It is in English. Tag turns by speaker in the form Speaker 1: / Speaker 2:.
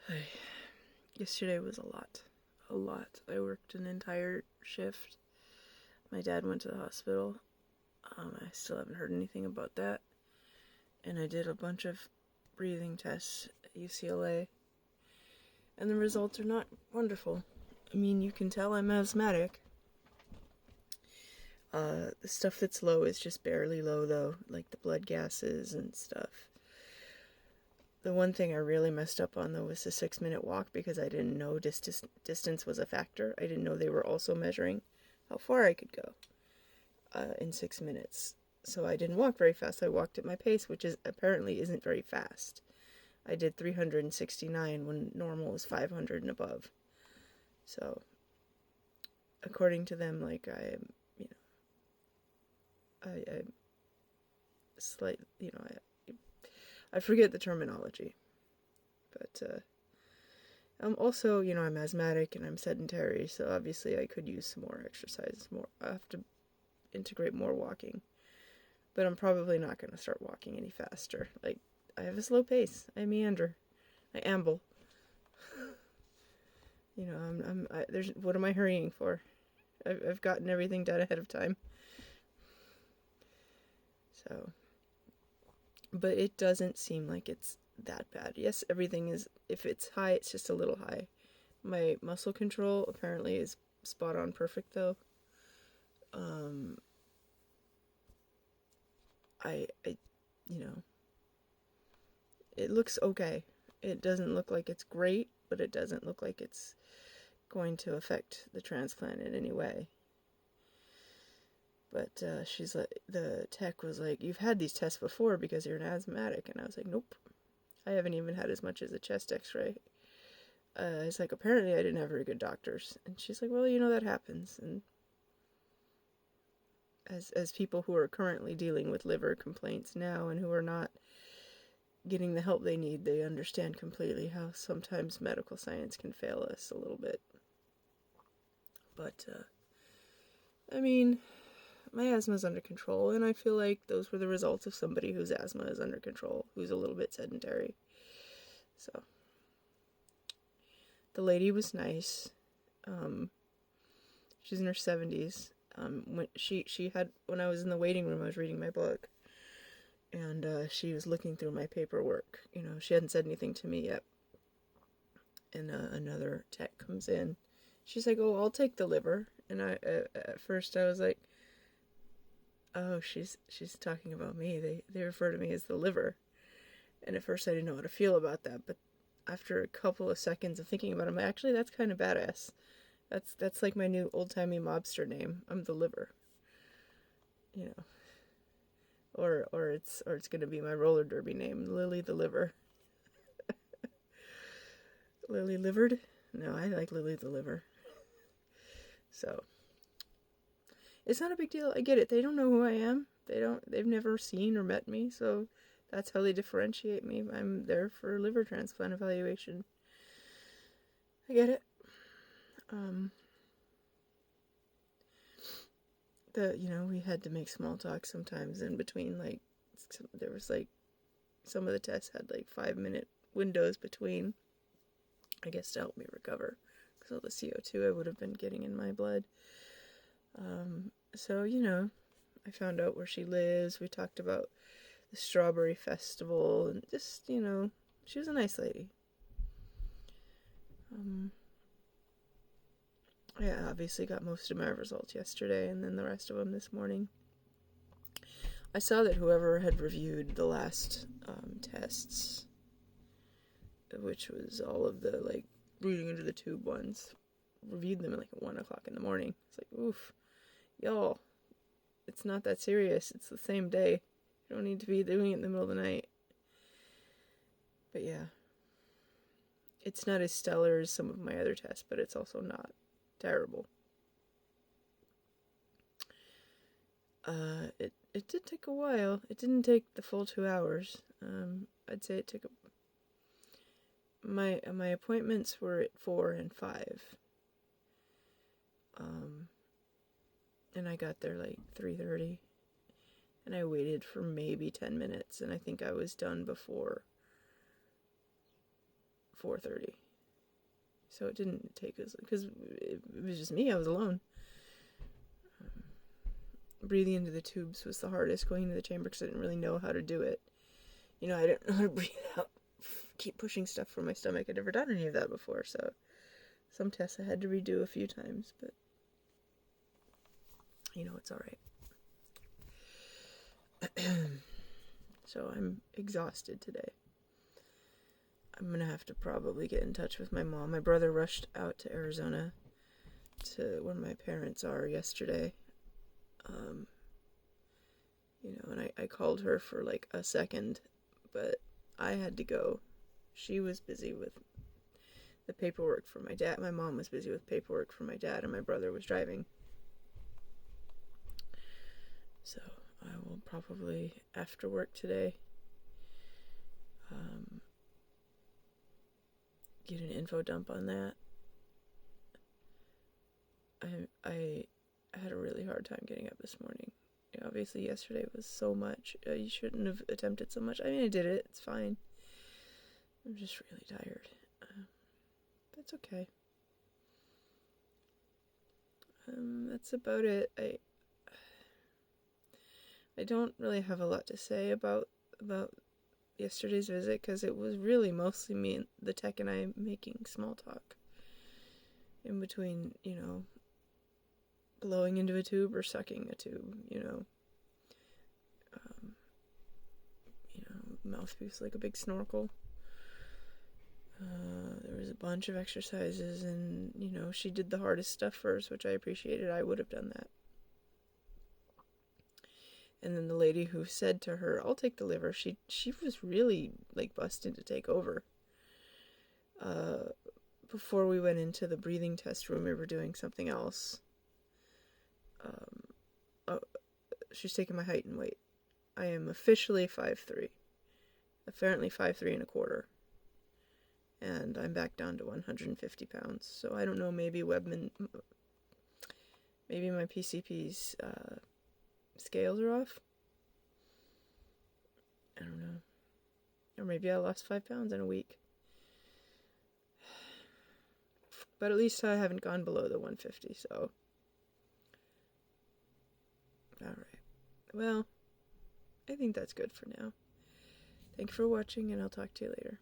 Speaker 1: I, Yesterday was a lot. A lot. I worked an entire shift. My dad went to the hospital. I still haven't heard anything about that. And I did a bunch of breathing tests at UCLA. And the results are not wonderful. I mean, you can tell I'm asthmatic. The stuff that's low is just barely low, though, like the blood gases and stuff. The one thing I really messed up on, though, was the 6-minute walk because I didn't know distance was a factor. I didn't know they were also measuring how far I could go in 6 minutes. So I didn't walk very fast. I walked at my pace, which is apparently isn't very fast. I did 369 when normal is 500 and above. So, according to them, like I am, I slight, I forget the terminology, but I'm also, I'm asthmatic and I'm sedentary, so obviously I could use some more exercise. I have to integrate more walking, but I'm probably not going to start walking any faster. Like, I have a slow pace. I meander. I amble. What am I hurrying for? I've gotten everything done ahead of time. So, but it doesn't seem like it's that bad. Yes, everything is, if it's high, it's just a little high. My muscle control apparently is spot on perfect, though. I, it looks okay. It doesn't look like it's great, but it doesn't look like it's going to affect the transplant in any way. But she's like, the tech was like, you've had these tests before because you're an asthmatic. And I was like, nope. I haven't even had as much as a chest x-ray. It's like, apparently I didn't have very good doctors. And she's like, well, that happens. And as people who are currently dealing with liver complaints now and who are not getting the help they need, they understand completely how sometimes medical science can fail us a little bit. But, I mean, my asthma is under control, and I feel like those were the results of somebody whose asthma is under control, who's a little bit sedentary. So, the lady was nice. She's in her 70s. When I was in the waiting room, I was reading my book, and she was looking through my paperwork. She hadn't said anything to me yet. And another tech comes in. She's like, "Oh, I'll take the liver." And at first I was like, "Oh, she's talking about me. They refer to me as the liver." And at first I didn't know how to feel about that, but after a couple of seconds of thinking about it, I'm like, actually, that's kind of badass. That's like my new old-timey mobster name. I'm the liver. Or it's gonna be my roller derby name, Lily the Liver. Lily Livered? No, I like Lily the Liver. So it's not a big deal. I get it. They don't know who I am. They've never seen or met me, so that's how they differentiate me. I'm there for liver transplant evaluation. I get it. We had to make small talk sometimes in between. Like, there was like, some of the tests had like 5-minute windows between, I guess, to help me recover because all the CO2 I would have been getting in my blood. So, I found out where she lives. We talked about the Strawberry Festival and just, she was a nice lady. I obviously got most of my results yesterday and then the rest of them this morning. I saw that whoever had reviewed the last tests, which was all of the, like, breathing into the tube ones, reviewed them at, like, 1 o'clock in the morning. It's like, oof, y'all, it's not that serious. It's the same day. You don't need to be doing it in the middle of the night. But yeah, it's not as stellar as some of my other tests, but it's also not terrible. It did take a while. It didn't take the full 2 hours. I'd say it took my appointments were at 4 and 5. And I got there like 3:30. And I waited for maybe 10 minutes, and I think I was done before 4:30. So it didn't take us, because it was just me, I was alone. Breathing into the tubes was the hardest, going into the chamber, because I didn't really know how to do it. I didn't know how to breathe out, keep pushing stuff from my stomach. I'd never done any of that before, so some tests I had to redo a few times, but it's alright. So I'm exhausted today. I'm gonna have to probably get in touch with my mom. My brother rushed out to Arizona to where my parents are yesterday. And I called her for like a second, but I had to go. She was busy with the paperwork for my dad. My mom was busy with paperwork for my dad, and my brother was driving. So I will probably, after work today, get an info dump on that. I had a really hard time getting up this morning. Obviously yesterday was so much. You shouldn't have attempted so much. I mean, I did it. It's fine. I'm just really tired. That's okay. That's about it. I don't really have a lot to say about yesterday's visit, because it was really mostly me, the tech, and I making small talk in between, blowing into a tube or sucking a tube, mouthpiece like a big snorkel. There was a bunch of exercises, and she did the hardest stuff first, which I appreciated. I would have done that. And then the lady who said to her, "I'll take the liver," she was really like busting to take over. Before we went into the breathing test room, we were doing something else. She's taking my height and weight. I am officially 5'3", apparently 5'3 and a quarter, and I'm back down to 150 pounds. So I don't know, maybe my PCP's scales are off. I don't know. Or maybe I lost 5 pounds in a week. But at least I haven't gone below the 150, so. Alright. Well, I think that's good for now. Thank you for watching, and I'll talk to you later.